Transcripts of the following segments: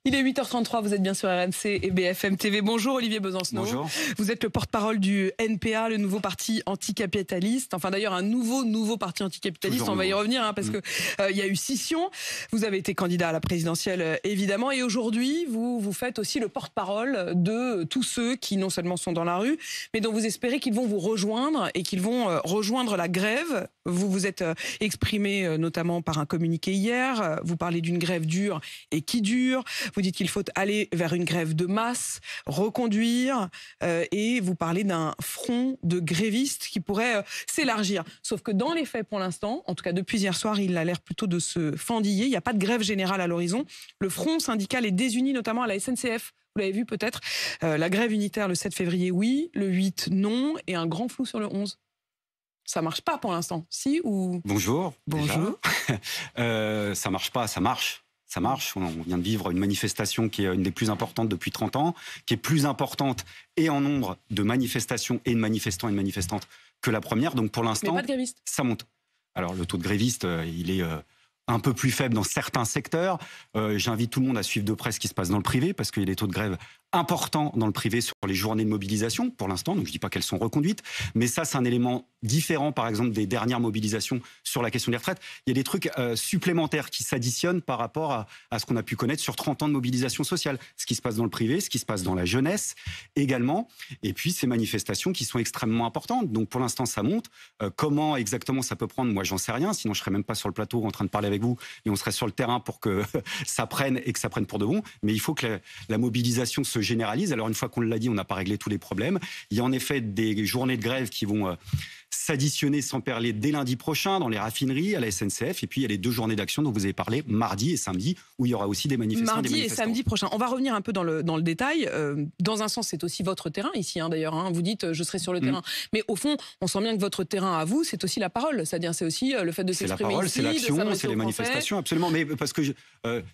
Il est 8h33, vous êtes bien sur RMC et BFM TV. Bonjour Olivier Besancenot. Bonjour. Vous êtes le porte-parole du NPA, le nouveau parti anticapitaliste. Enfin d'ailleurs un nouveau parti anticapitaliste, Toujours on va y nouveau. revenir parce que il y a eu scission. Vous avez été candidat à la présidentielle évidemment et aujourd'hui vous faites aussi le porte-parole de tous ceux qui non seulement sont dans la rue mais dont vous espérez qu'ils vont vous rejoindre et qu'ils vont rejoindre la grève. Vous vous êtes exprimé notamment par un communiqué hier. Vous parlez d'une grève dure et qui dure. Vous dites qu'il faut aller vers une grève de masse, reconduire, et vous parlez d'un front de grévistes qui pourrait s'élargir. Sauf que dans les faits, pour l'instant, en tout cas depuis hier soir, il a l'air plutôt de se fendiller. Il n'y a pas de grève générale à l'horizon. Le front syndical est désuni, notamment à la SNCF. Vous l'avez vu peut-être. La grève unitaire le 7 février, oui. Le 8, non. Et un grand flou sur le 11. Ça marche pas pour l'instant. Si ou... Bonjour. Bonjour. Ça marche pas, ça marche. Ça marche. On vient de vivre une manifestation qui est une des plus importantes depuis 30 ans, qui est plus importante et en nombre de manifestations et de manifestants et de manifestantes que la première. Donc pour Mais l'instant, pas de grévistes. ça monte. Alors le taux de grévistes, il est un peu plus faible dans certains secteurs. J'invite tout le monde à suivre de près ce qui se passe dans le privé, parce qu'il y a des taux de grève importants dans le privé sur les journées de mobilisation, pour l'instant. Donc je ne dis pas qu'elles sont reconduites, mais ça, c'est un élément différent, par exemple, des dernières mobilisations sur la question des retraites. Il y a des trucs supplémentaires qui s'additionnent par rapport à ce qu'on a pu connaître sur 30 ans de mobilisation sociale. Ce qui se passe dans le privé, ce qui se passe dans la jeunesse également. Et puis ces manifestations qui sont extrêmement importantes. Donc pour l'instant, ça monte. Comment exactement ça peut prendre, moi, j'en sais rien. Sinon, je ne serais même pas sur le plateau en train de parler avec vous et on serait sur le terrain pour que ça prenne et que ça prenne pour de bon. Mais il faut que la mobilisation se généralise. Alors une fois qu'on l'a dit, on n'a pas réglé tous les problèmes. Il y a en effet des journées de grève qui vont s'additionner sans parler dès lundi prochain dans les raffineries, à la SNCF. Et puis il y a les 2 journées d'action dont vous avez parlé, mardi et samedi, où il y aura aussi des manifestants. Mardi et des et manifestants. samedi prochain. On va revenir un peu dans le détail. Dans un sens, c'est aussi votre terrain ici, d'ailleurs. Vous dites, je serai sur le terrain. Mais au fond, on sent bien que votre terrain à vous, c'est aussi la parole. C'est-à-dire, c'est aussi le fait de s'exprimer ici. C'est la parole, c'est l'action, c'est les manifestations, absolument. Mais parce que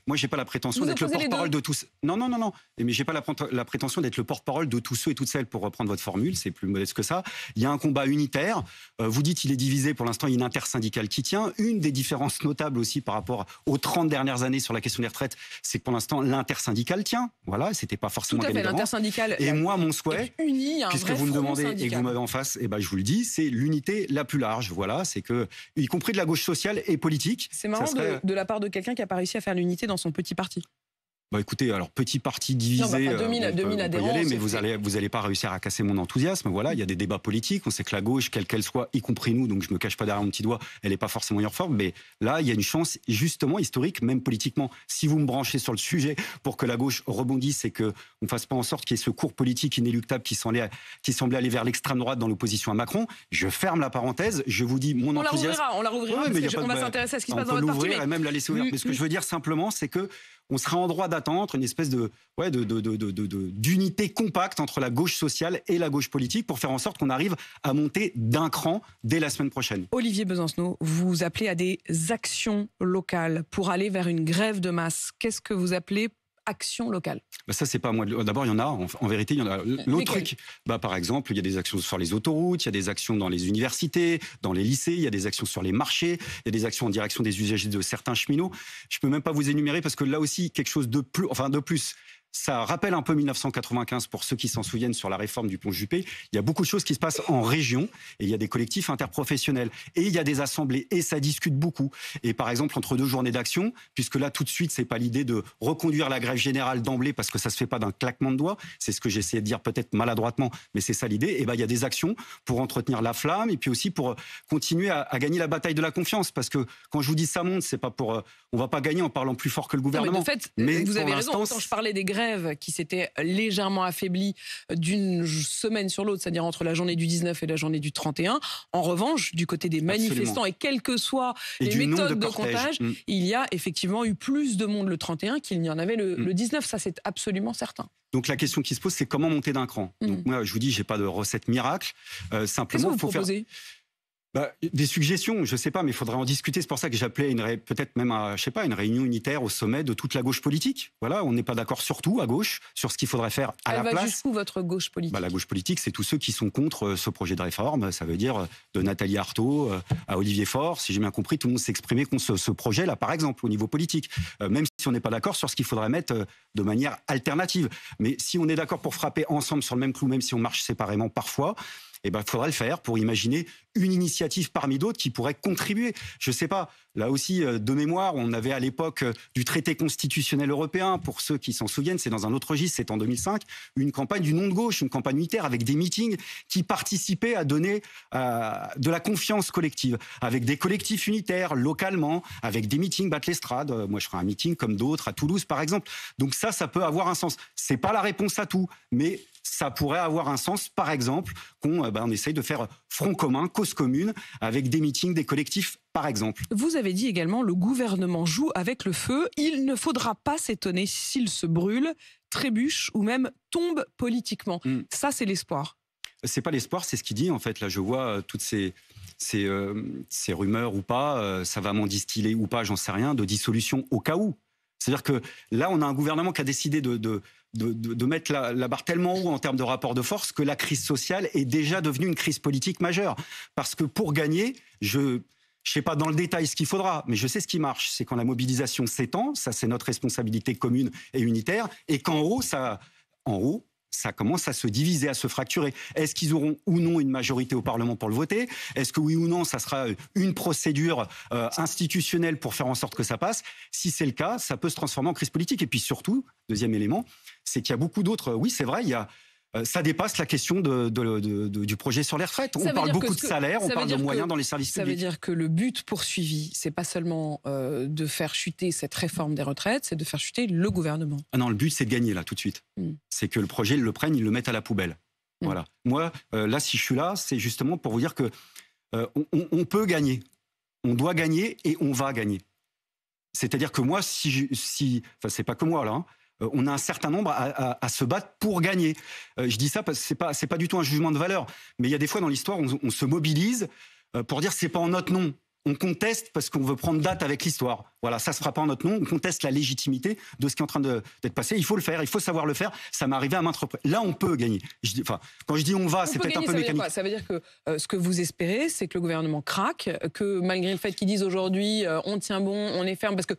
moi, j'ai pas la prétention d'être le porte-parole de tous. Non. Mais j'ai pas la prétention d'être le porte-parole de tous ceux et toutes celles, pour reprendre votre formule. C'est plus modeste que ça. Il y a un combat unitaire. Vous dites, il est divisé. Pour l'instant, il y a une intersyndicale qui tient. Une des différences notables aussi par rapport aux 30 dernières années sur la question des retraites, c'est que pour l'instant, l'intersyndicale tient. Voilà, c'était pas forcément gagné d'avance. L'intersyndicale. Et moi, mon souhait, puisque vous me demandez syndical. et que vous m'avez en face, je vous le dis, c'est l'unité la plus large. Voilà, c'est que, y compris de la gauche sociale et politique. C'est marrant de la part de quelqu'un qui n'a pas réussi à faire l'unité dans son petit parti. Écoutez, alors petit parti divisé, 2000 adhérents, y aller, mais vous allez pas réussir à casser mon enthousiasme. Voilà, il y a des débats politiques. On sait que la gauche, quelle qu'elle soit, y compris nous, donc je me cache pas derrière mon petit doigt, elle est pas forcément en forme. Mais là, il y a une chance justement historique, même politiquement. Si vous me branchez sur le sujet pour que la gauche rebondisse et que on fasse pas en sorte qu'il y ait ce cours politique inéluctable qui semblait aller vers l'extrême droite dans l'opposition à Macron, je ferme la parenthèse. Je vous dis mon enthousiasme. On la rouvrira parce qu'on va s'intéresser à ce qui se passe dans votre parti. On peut l'ouvrir et même la laisser ouverte. Mais ce que je veux dire simplement, c'est que on sera en droit d'attendre une espèce d'unité compacte entre la gauche sociale et la gauche politique pour faire en sorte qu'on arrive à monter d'un cran dès la semaine prochaine. Olivier Besancenot, vous appelez à des actions locales pour aller vers une grève de masse. Qu'est-ce que vous appelez action locale? Ça, c'est pas moi. D'abord, il y en a. En vérité, il y en a. L'autre truc, par exemple, il y a des actions sur les autoroutes, il y a des actions dans les universités, dans les lycées, il y a des actions sur les marchés, il y a des actions en direction des usagers de certains cheminots. Je peux même pas vous énumérer parce que là aussi, quelque chose de plus. Ça rappelle un peu 1995 pour ceux qui s'en souviennent sur la réforme du pont Juppé. Il y a beaucoup de choses qui se passent en région et il y a des collectifs interprofessionnels et il y a des assemblées et ça discute beaucoup. Et par exemple, entre 2 journées d'action, puisque là tout de suite, c'est pas l'idée de reconduire la grève générale d'emblée parce que ça se fait pas d'un claquement de doigts. C'est ce que j'ai essayé de dire peut-être maladroitement, mais c'est ça l'idée. Et il y a des actions pour entretenir la flamme et puis aussi pour continuer à gagner la bataille de la confiance. Parce que quand je vous dis ça monte, c'est pas pour, on va pas gagner en parlant plus fort que le gouvernement. Non, mais de fait, vous avez raison. Quand je parlais des grèves qui s'étaient légèrement affaiblies d'une semaine sur l'autre, c'est-à-dire entre la journée du 19 et la journée du 31. En revanche, du côté des manifestants, et quelles que soient les méthodes de comptage, il y a effectivement eu plus de monde le 31 qu'il n'y en avait le 19. Ça, c'est absolument certain. Donc la question qui se pose, c'est comment monter d'un cran. Donc moi, je vous dis, j'ai pas de recette miracle. Simplement, qu'est-ce que vous proposez ? Des suggestions, je ne sais pas, mais il faudrait en discuter. C'est pour ça que j'appelais peut-être même à, je sais pas, une réunion unitaire au sommet de toute la gauche politique. Voilà, on n'est pas d'accord sur tout à gauche, sur ce qu'il faudrait faire à la place. Elle va jusqu'où votre gauche politique? La gauche politique, c'est tous ceux qui sont contre ce projet de réforme. Ça veut dire de Nathalie Arthaud à Olivier Faure. Si j'ai bien compris, tout le monde s'est exprimé contre ce projet-là, par exemple, au niveau politique. Même si on n'est pas d'accord sur ce qu'il faudrait mettre de manière alternative. Mais si on est d'accord pour frapper ensemble sur le même clou, même si on marche séparément parfois, il faudra le faire pour imaginer une initiative parmi d'autres qui pourrait contribuer. Je ne sais pas, là aussi, de mémoire, on avait à l'époque du traité constitutionnel européen, pour ceux qui s'en souviennent, c'est dans un autre registre, c'est en 2005, une campagne du non de gauche, une campagne unitaire avec des meetings qui participaient à donner de la confiance collective, avec des collectifs unitaires localement, avec des meetings battre l'estrade. Moi, je ferai un meeting comme d'autres à Toulouse, par exemple. Donc ça peut avoir un sens. C'est pas la réponse à tout, mais ça pourrait avoir un sens, par exemple, qu'on essaye de faire front commun, cause commune, avec des meetings, des collectifs, par exemple. Vous avez dit également, le gouvernement joue avec le feu. Il ne faudra pas s'étonner s'il se brûle, trébuche ou même tombe politiquement. Ça, c'est l'espoir. C'est pas l'espoir, c'est ce qu'il dit, en fait. Là, je vois toutes ces rumeurs ou pas, ça va m'en distiller ou pas, j'en sais rien, de dissolution au cas où. C'est-à-dire que là, on a un gouvernement qui a décidé de mettre la barre tellement haut en termes de rapport de force que la crise sociale est déjà devenue une crise politique majeure. Parce que pour gagner, je ne sais pas dans le détail ce qu'il faudra, mais je sais ce qui marche. C'est quand la mobilisation s'étend, ça c'est notre responsabilité commune et unitaire, et qu'en haut, ça commence à se diviser, à se fracturer. Est-ce qu'ils auront ou non une majorité au Parlement pour le voter? Est-ce que oui ou non, ça sera une procédure institutionnelle pour faire en sorte que ça passe? Si c'est le cas, ça peut se transformer en crise politique. Et puis surtout, deuxième élément, c'est qu'il y a beaucoup d'autres... Oui, c'est vrai, ça dépasse la question du projet sur les retraites. On parle beaucoup de salaire, on parle de moyens dans les services publics. Ça veut dire que le but poursuivi, c'est pas seulement de faire chuter cette réforme des retraites, c'est de faire chuter le gouvernement. Ah non, le but, c'est de gagner, là, tout de suite. C'est que le projet, ils le prennent, ils le mettent à la poubelle. Voilà. Moi, là, si je suis là, c'est justement pour vous dire que on peut gagner. On doit gagner et on va gagner. C'est-à-dire que moi, enfin, c'est pas que moi, là, hein, on a un certain nombre à se battre pour gagner. Je dis ça parce que c'est pas du tout un jugement de valeur, mais il y a des fois dans l'histoire, on se mobilise pour dire c'est pas en notre nom. On conteste parce qu'on veut prendre date avec l'histoire. Voilà, ça se fera pas en notre nom. On conteste la légitimité de ce qui est en train d'être passé. Il faut le faire, il faut savoir le faire. Ça m'est arrivé à maintes reprises. Là, on peut gagner. Quand je dis on va, c'est peut-être un peu mécanique. Ça veut dire que ce que vous espérez, c'est que le gouvernement craque, que malgré le fait qu'ils disent aujourd'hui on tient bon, on est ferme, parce que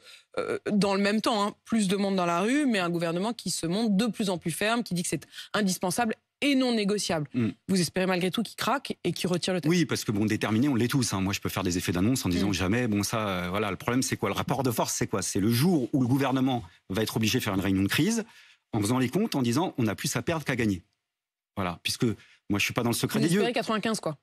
dans le même temps, plus de monde dans la rue, mais un gouvernement qui se montre de plus en plus ferme, qui dit que c'est indispensable et non négociable. Vous espérez malgré tout qu'il craque et qu'il retire le texte? Oui, parce que déterminé, on l'est tous. Moi, je peux faire des effets d'annonce en disant jamais. Voilà, le problème, c'est quoi? Le rapport de force, c'est quoi? C'est le jour où le gouvernement va être obligé de faire une réunion de crise en faisant les comptes, en disant on n'a plus à perdre qu'à gagner. Voilà, puisque moi, je suis pas dans le secret des dieux. Vous espérez 95, quoi?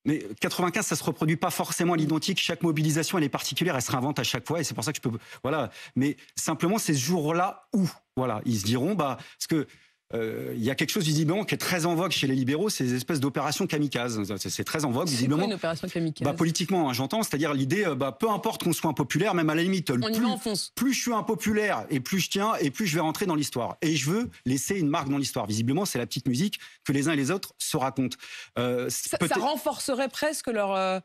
Mais 95, ça se reproduit pas forcément à l'identique. Chaque mobilisation, elle est particulière, elle se réinvente à chaque fois, et c'est pour ça que je peux. Voilà. Mais simplement, c'est ce jour-là où, voilà, ils se diront, parce que. Il y a quelque chose visiblement qui est très en vogue chez les libéraux, c'est des espèces d'opérations kamikazes. C'est très en vogue visiblement. C'est quoi une opération kamikaze? Politiquement, j'entends, c'est-à-dire l'idée, peu importe qu'on soit impopulaire, même à la limite, plus je suis impopulaire et plus je tiens et plus je vais rentrer dans l'histoire. Et je veux laisser une marque dans l'histoire. Visiblement, c'est la petite musique que les uns et les autres se racontent. Ça renforcerait presque leur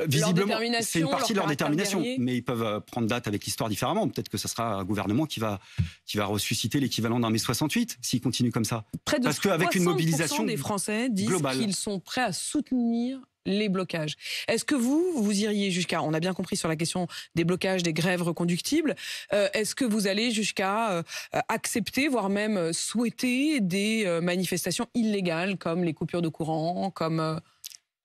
visiblement, détermination. C'est une partie de leur détermination, guerrier. mais ils peuvent prendre date avec l'histoire différemment. Peut-être que ce sera un gouvernement qui va ressusciter l'équivalent d'un mai 68 s'il continue comme ça. Près de parce qu'avec une mobilisation des Français disent globale, qu'ils sont prêts à soutenir les blocages. Est-ce que vous iriez jusqu'à, on a bien compris sur la question des blocages, des grèves reconductibles, est-ce que vous allez jusqu'à accepter, voire même souhaiter des manifestations illégales comme les coupures de courant, comme...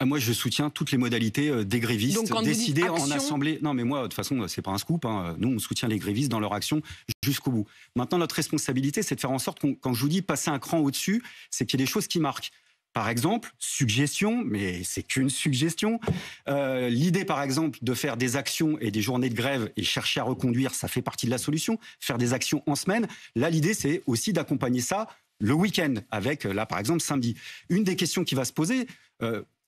Moi, je soutiens toutes les modalités des grévistes décidées en assemblée. Non, mais moi, de toute façon, c'est pas un scoop. Nous, on soutient les grévistes dans leur action jusqu'au bout. Maintenant, notre responsabilité, c'est de faire en sorte quand je vous dis passer un cran au-dessus, c'est qu'il y ait des choses qui marquent. Par exemple, suggestion, mais c'est qu'une suggestion. L'idée, par exemple, de faire des actions et des journées de grève et chercher à reconduire, ça fait partie de la solution. Faire des actions en semaine. Là, l'idée, c'est aussi d'accompagner ça le week-end, avec, là, par exemple, samedi. Une des questions qui va se poser...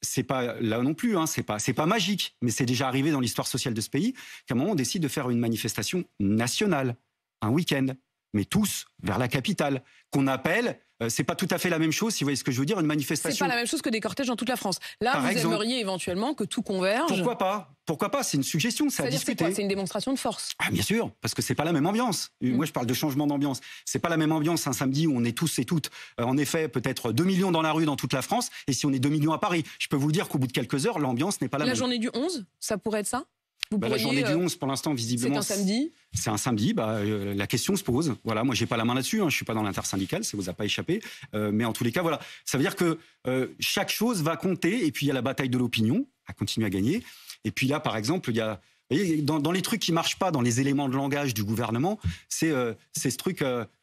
c'est pas là non plus, c'est pas magique, mais c'est déjà arrivé dans l'histoire sociale de ce pays qu'à un moment on décide de faire une manifestation nationale, un week-end, mais tous vers la capitale, qu'on appelle c'est pas tout à fait la même chose, si vous voyez ce que je veux dire, une manifestation. C'est pas la même chose que des cortèges dans toute la France. Là, Par vous exemple, aimeriez éventuellement que tout converge. Pourquoi pas? Pourquoi pas? C'est une suggestion, c'est à discuter. C'est une démonstration de force. Ah, bien sûr, parce que c'est pas la même ambiance. Moi, je parle de changement d'ambiance. C'est pas la même ambiance un samedi où on est tous et toutes, en effet, peut-être 2 millions dans la rue dans toute la France, et si on est 2 millions à Paris. Je peux vous dire qu'au bout de quelques heures, l'ambiance n'est pas la même. La journée du 11, ça pourrait être ça? La journée du 11, pour l'instant, visiblement... C'est un samedi. C'est un samedi. La question se pose. Voilà, moi, j'ai pas la main là-dessus. Je suis pas dans l'intersyndicale, ça vous a pas échappé. Mais en tous les cas, voilà. Ça veut dire que chaque chose va compter. Et puis, il y a la bataille de l'opinion à continuer à gagner. Et puis là, par exemple, il y a... Vous voyez, dans les trucs qui marchent pas, dans les éléments de langage du gouvernement, c'est ce truc...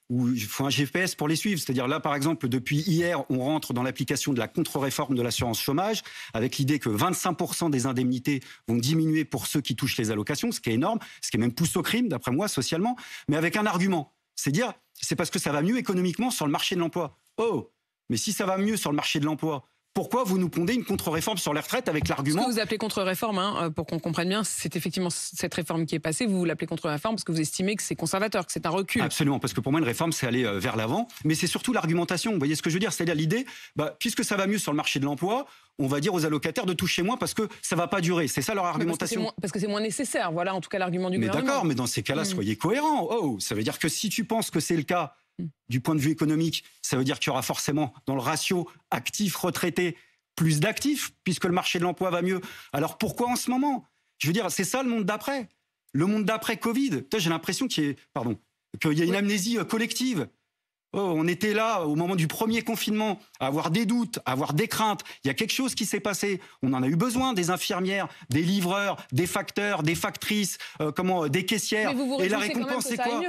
où il faut un GPS pour les suivre. C'est-à-dire là, par exemple, depuis hier, on rentre dans l'application de la contre-réforme de l'assurance chômage, avec l'idée que 25% des indemnités vont diminuer pour ceux qui touchent les allocations, ce qui est énorme, ce qui est même pousse au crime, d'après moi, socialement, mais avec un argument. C'est dire, c'est parce que ça va mieux économiquement sur le marché de l'emploi. Oh, mais si ça va mieux sur le marché de l'emploi, pourquoi vous nous pondez une contre-réforme sur les retraites avec l'argument... Ce que vous appelez contre-réforme, pour qu'on comprenne bien, c'est effectivement cette réforme qui est passée, vous l'appelez contre-réforme parce que vous estimez que c'est conservateur, que c'est un recul. Absolument, parce que pour moi, une réforme, c'est aller vers l'avant. Mais c'est surtout l'argumentation. Vous voyez ce que je veux dire? C'est-à-dire l'idée, puisque ça va mieux sur le marché de l'emploi, on va dire aux allocataires de toucher moins parce que ça va pas durer. C'est ça leur argumentation. Parce que c'est moins nécessaire. Voilà, en tout cas, l'argument du gouvernement. Mais d'accord, mais dans ces cas-là, soyez cohérents. Oh, ça veut dire que si tu penses que c'est le cas du point de vue économique, ça veut dire qu'il y aura forcément dans le ratio actifs-retraités plus d'actifs, puisque le marché de l'emploi va mieux. Alors pourquoi en ce moment? Je veux dire, c'est ça le monde d'après. Le monde d'après Covid. J'ai l'impression qu'il y a une amnésie collective. Oh, on était là au moment du premier confinement, à avoir des doutes, à avoir des craintes. Il y a quelque chose qui s'est passé. On en a eu besoin, des infirmières, des livreurs, des facteurs, des factrices, des caissières. Mais vous et la récompense, c'est quoi?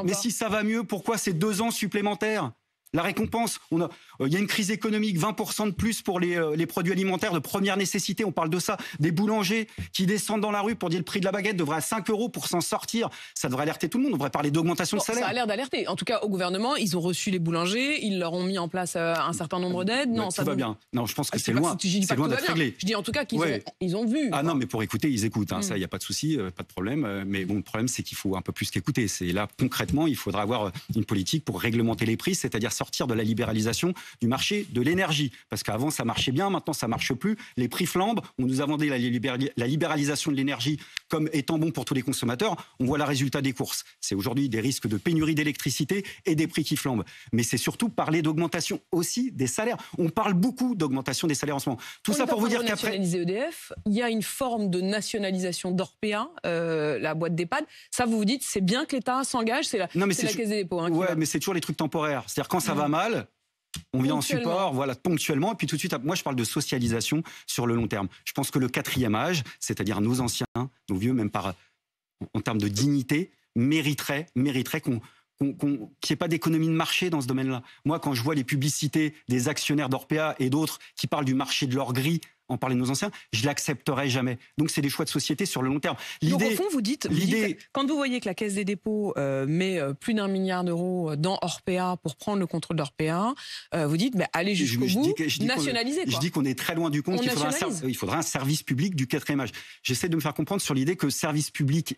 Mais si ça va mieux, pourquoi c'est 2 ans supplémentaires? La récompense, il y a une crise économique, 20% de plus pour les produits alimentaires de première nécessité. On parle de ça. Des boulangers qui descendent dans la rue pour dire le prix de la baguette devrait à 5 € pour s'en sortir. Ça devrait alerter tout le monde. On devrait parler d'augmentation de salaire. Ça a l'air d'alerter. En tout cas, au gouvernement, ils ont reçu les boulangers, ils leur ont mis en place un certain nombre d'aides. Non, ça va bien. Non, je pense que c'est loin d'être réglé. Je dis en tout cas qu'ils ont vu. Ah non, mais pour écouter, ils écoutent. Ça, il n'y a pas de souci, pas de problème. Mais bon, le problème, c'est qu'il faut un peu plus qu'écouter. C'est là, concrètement, il faudra avoir une politique pour réglementer les prix, c'est-à-dire sortir de la libéralisation du marché de l'énergie. Parce qu'avant, ça marchait bien, maintenant, ça marche plus. Les prix flambent. On nous a vendu la libéralisation de l'énergie comme étant bon pour tous les consommateurs. On voit le résultat des courses. C'est aujourd'hui des risques de pénurie d'électricité et des prix qui flambent. Mais c'est surtout parler d'augmentation aussi des salaires. On parle beaucoup d'augmentation des salaires en ce moment. Tout ça pour vous dire qu'après... nationaliser EDF, il y a une forme de nationalisation d'Orpea, la boîte d'EHPAD. Ça, vous vous dites, c'est bien que l'État s'engage, c'est la Caisse des dépôts. Mais c'est toujours les trucs temporaires. C'est-à-dire quand ça va mal... On vient en support, voilà, ponctuellement, et puis tout de suite, moi je parle de socialisation sur le long terme. Je pense que le 4e âge, c'est-à-dire nos anciens, nos vieux, même en termes de dignité, mériterait qu'il n'y ait pas d'économie de marché dans ce domaine-là. Moi, quand je vois les publicités des actionnaires d'Orpea et d'autres qui parlent du marché de l'or gris, en parler de nos anciens, je l'accepterai jamais. Donc c'est des choix de société sur le long terme. Donc au fond, vous dites, quand vous voyez que la Caisse des dépôts met plus d'1 milliard d'euros dans Orpea pour prendre le contrôle d'Orpea, vous dites, allez jusqu'au bout, nationaliser. Je dis qu'on est très loin du compte, il faudra un service public du 4e âge. J'essaie de me faire comprendre sur l'idée que service public,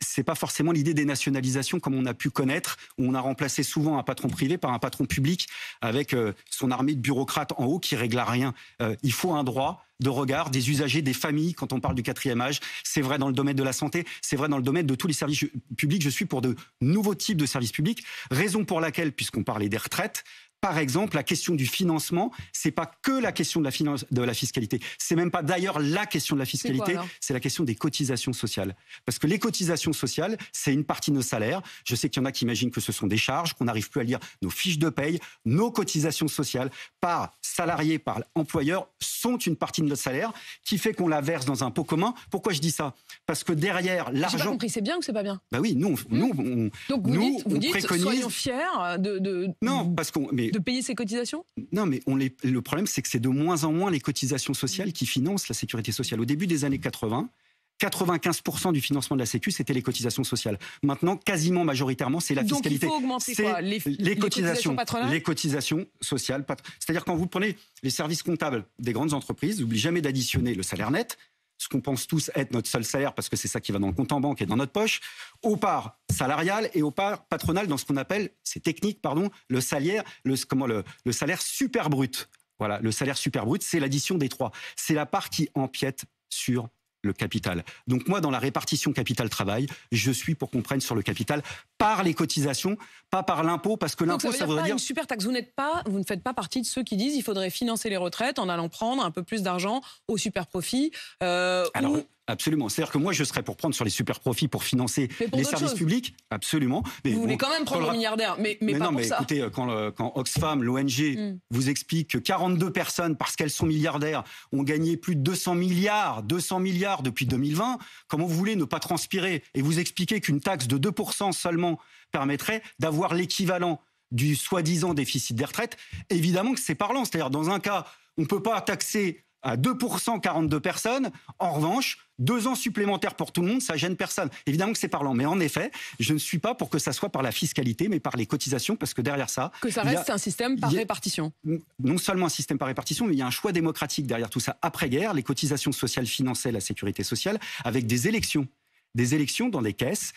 c'est pas forcément l'idée des nationalisations comme on a pu connaître, où on a remplacé souvent un patron privé par un patron public avec son armée de bureaucrates en haut qui règle à rien. Il faut un droit de regard des usagers, des familles, quand on parle du 4e âge. C'est vrai dans le domaine de la santé, c'est vrai dans le domaine de tous les services publics. Je suis pour de nouveaux types de services publics, raison pour laquelle, puisqu'on parlait des retraites, par exemple, la question du financement, c'est pas que la question de la fiscalité. C'est même pas d'ailleurs la question de la fiscalité, c'est la question des cotisations sociales. Parce que les cotisations sociales, c'est une partie de nos salaires. Je sais qu'il y en a qui imaginent que ce sont des charges, qu'on n'arrive plus à lire nos fiches de paye. Nos cotisations sociales, par salarié, par employeur, sont une partie de notre salaire qui fait qu'on la verse dans un pot commun. Pourquoi je dis ça? Parce que derrière l'argent... J'ai pas compris, c'est bien ou c'est pas bien? Oui, nous, Donc vous dites, préconise... soyons fiers Non, parce qu'on... de payer ses cotisations? Non, mais le problème, c'est que c'est de moins en moins les cotisations sociales qui financent la sécurité sociale. Au début des années 80, 95% du financement de la Sécu, c'était les cotisations sociales. Maintenant, quasiment majoritairement, c'est la fiscalité. Donc il faut augmenter quoi? Les cotisations patronales? Les cotisations sociales. C'est-à-dire quand vous prenez les services comptables des grandes entreprises, n'oubliez jamais d'additionner le salaire net, ce qu'on pense tous être notre seul salaire, parce que c'est ça qui va dans le compte en banque et dans notre poche, aux parts salariales et aux parts patronales dans ce qu'on appelle, c'est technique, pardon, le salaire super brut. Voilà, le salaire super brut, c'est l'addition des trois. C'est la part qui empiète sur le capital. Donc moi, dans la répartition capital-travail, je suis pour qu'on prenne sur le capital par les cotisations, pas par l'impôt, parce que l'impôt, ça voudrait dire... une super taxe. Vous ne faites pas partie de ceux qui disent qu'il faudrait financer les retraites en allant prendre un peu plus d'argent au super profit. Alors, absolument. C'est-à-dire que moi, je serais pour prendre sur les super profits pour financer les services publics. Absolument. Mais vous voulez quand même prendre les milliardaires, mais pas non, pour mais ça. Écoutez, quand Oxfam, l'ONG, vous explique que 42 personnes, parce qu'elles sont milliardaires, ont gagné plus de 200 milliards depuis 2020, comment vous voulez ne pas transpirer et vous expliquer qu'une taxe de 2% seulement permettrait d'avoir l'équivalent du soi-disant déficit des retraites? Évidemment que c'est parlant. C'est-à-dire, dans un cas, on ne peut pas taxer à 2% 42 personnes. En revanche, 2 ans supplémentaires pour tout le monde, ça gêne personne. Évidemment que c'est parlant. Mais en effet, je ne suis pas pour que ça soit par la fiscalité, mais par les cotisations, parce que derrière ça... Que ça reste un système par répartition. Non seulement un système par répartition, mais il y a un choix démocratique derrière tout ça. Après-guerre, les cotisations sociales finançaient la sécurité sociale avec des élections. Des élections dans des caisses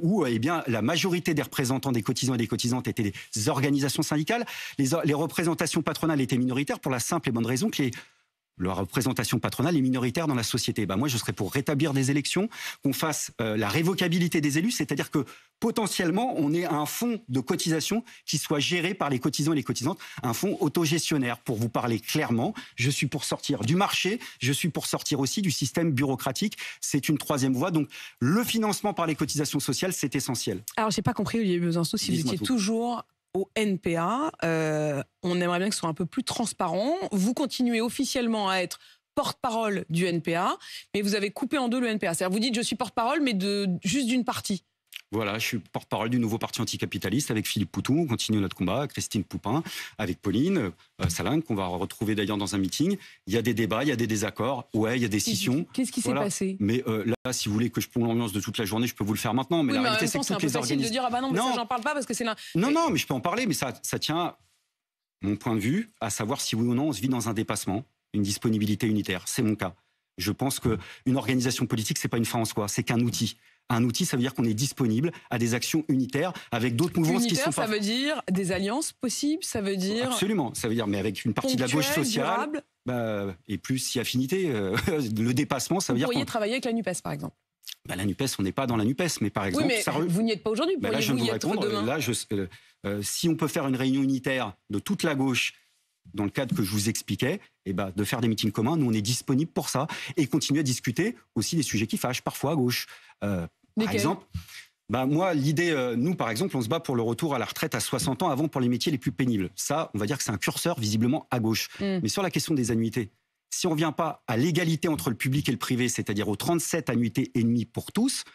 où la majorité des représentants des cotisants et des cotisantes étaient des organisations syndicales. Les représentations patronales étaient minoritaires pour la simple et bonne raison que la représentation patronale est minoritaire dans la société. Moi, je serais pour rétablir des élections, qu'on fasse la révocabilité des élus, c'est-à-dire que potentiellement, on ait un fonds de cotisation qui soit géré par les cotisants et les cotisantes, un fonds autogestionnaire. Pour vous parler clairement, je suis pour sortir du marché, je suis pour sortir aussi du système bureaucratique. C'est une troisième voie. Donc, le financement par les cotisations sociales, c'est essentiel. Alors, j'ai pas compris, Olivier Besançon, si vous étiez toujours au NPA, on aimerait bien que ce soit un peu plus transparent. Vous continuez officiellement à être porte-parole du NPA, mais vous avez coupé en deux le NPA. C'est-à-dire, vous dites, je suis porte-parole, mais juste d'une partie. Voilà, je suis porte-parole du nouveau parti anticapitaliste avec Philippe Poutou. On continue notre combat, Christine Poupin, avec Pauline Salang, qu'on va retrouver d'ailleurs dans un meeting. Il y a des débats, il y a des désaccords, ouais, il y a des scissions. Qu'est-ce qui s'est passé ? Mais là, si vous voulez que je plombe l'ambiance de toute la journée, je peux vous le faire maintenant. Mais la réalité, c'est que toutes les organisations... C'est de dire, ah bah non, mais ça, j'en parle pas parce que c'est là. Non, mais je peux en parler, mais ça tient mon point de vue, à savoir si oui ou non on se vit dans un dépassement, une disponibilité unitaire. C'est mon cas. Je pense qu'une organisation politique, c'est pas une fin en soi, c'est qu'un outil. Un outil, ça veut dire qu'on est disponible à des actions unitaires avec d'autres mouvements qui sont pas... ça veut dire des alliances possibles, ça veut dire... Absolument, ça veut dire, mais avec une partie de la gauche sociale, et plus si affinité, le dépassement, ça veut dire... Vous pourriez travailler avec la NUPES, par exemple. La NUPES, on n'est pas dans la NUPES, mais par exemple... Oui, mais vous n'y êtes pas aujourd'hui, là, je pourriez-vous vais y vous être répondre. demain ? Là, si on peut faire une réunion unitaire de toute la gauche, dans le cadre que je vous expliquais, de faire des meetings communs, nous on est disponible pour ça, et continuer à discuter aussi des sujets qui fâchent, parfois à gauche. Par exemple, moi, l'idée, nous, par exemple, on se bat pour le retour à la retraite à 60 ans avant pour les métiers les plus pénibles. Ça, on va dire que c'est un curseur visiblement à gauche. Mais sur la question des annuités, si on ne revient pas à l'égalité entre le public et le privé, c'est-à-dire aux 37 annuités et demie pour tous,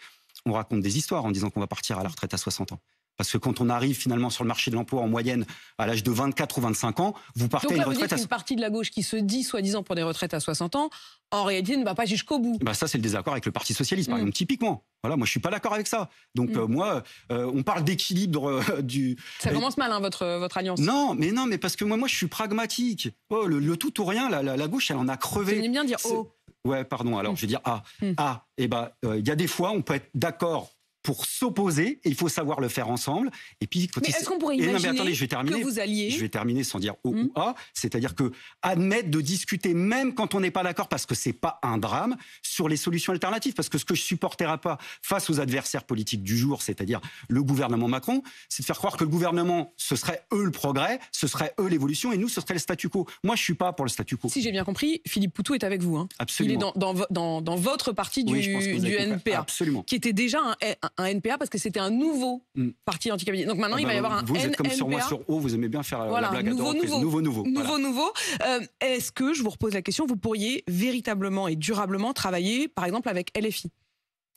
on raconte des histoires en disant qu'on va partir à la retraite à 60 ans. Parce que quand on arrive finalement sur le marché de l'emploi en moyenne à l'âge de 24 ou 25 ans, vous partez à une retraite... Donc une partie de la gauche qui se dit soi-disant pour des retraites à 60 ans, en réalité ne va pas jusqu'au bout. Ça, c'est le désaccord avec le Parti Socialiste, par exemple, typiquement. Voilà, moi, je suis pas d'accord avec ça. Donc, moi, on parle d'équilibre du... Ça commence mal, hein, votre alliance. Non, mais parce que moi, je suis pragmatique. Le tout ou rien, la gauche, elle en a crevé. Vous aimez bien dire « oh ». Ouais, pardon, alors je vais dire « ah ». Ah, il y a des fois, on peut être d'accord pour s'opposer, et il faut savoir le faire ensemble. Et puis, mais est-ce qu'on pourrait imaginer que vous alliez... Je vais terminer sans dire O ou A, c'est-à-dire que admettre de discuter, même quand on n'est pas d'accord, parce que c'est pas un drame, sur les solutions alternatives. Parce que ce que je supporterai pas face aux adversaires politiques du jour, c'est-à-dire le gouvernement Macron, c'est de faire croire que le gouvernement, ce serait eux le progrès, ce serait eux l'évolution, et nous, ce serait le statu quo. Moi, je suis pas pour le statu quo. Si j'ai bien compris, Philippe Poutou est avec vous. Hein. Absolument. Il est dans votre parti du NPA, absolument. Qui était déjà un NPA parce que c'était un nouveau parti anticapitaliste. Donc maintenant, il va y avoir un Vous êtes comme sur moi sur O, vous aimez bien faire la blague à deux reprises. Nouveau. Est-ce que, je vous repose la question, vous pourriez véritablement et durablement travailler, par exemple, avec LFI ?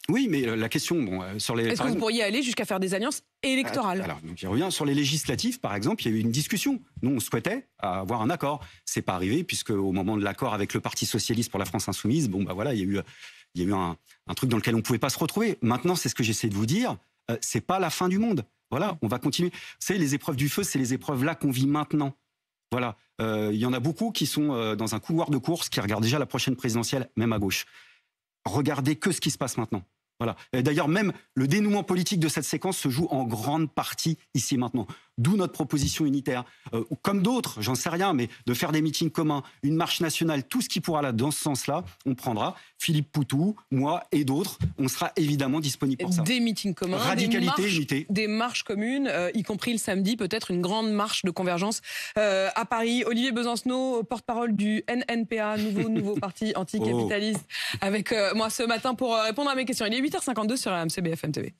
Oui, mais la question, sur les... Est-ce que vous pourriez aller jusqu'à faire des alliances électorales ? Alors, donc, je reviens sur les législatives, par exemple, il y a eu une discussion. Nous, on souhaitait avoir un accord. C'est pas arrivé, puisque au moment de l'accord avec le Parti Socialiste pour la France Insoumise, il y a eu un truc dans lequel on ne pouvait pas se retrouver. Maintenant, c'est ce que j'essaie de vous dire, c'est pas la fin du monde. Voilà, on va continuer. Vous savez, les épreuves du feu, c'est les épreuves là qu'on vit maintenant. Voilà, il y en a beaucoup qui sont dans un couloir de course, qui regardent déjà la prochaine présidentielle, même à gauche. regardez que ce qui se passe maintenant. Voilà. D'ailleurs, même le dénouement politique de cette séquence se joue en grande partie ici et maintenant. D'où notre proposition unitaire. Comme d'autres, j'en sais rien, mais de faire des meetings communs, une marche nationale, tout ce qui pourra là dans ce sens-là, on prendra. Philippe Poutou, moi et d'autres, on sera évidemment disponible pour ça. Des meetings communs, radicalité, unité. Des marches communes, y compris le samedi, peut-être une grande marche de convergence à Paris. Olivier Besancenot, porte-parole du NNPA, nouveau parti anticapitaliste, avec moi ce matin pour répondre à mes questions. Il est 8h52 sur RMC BFM TV.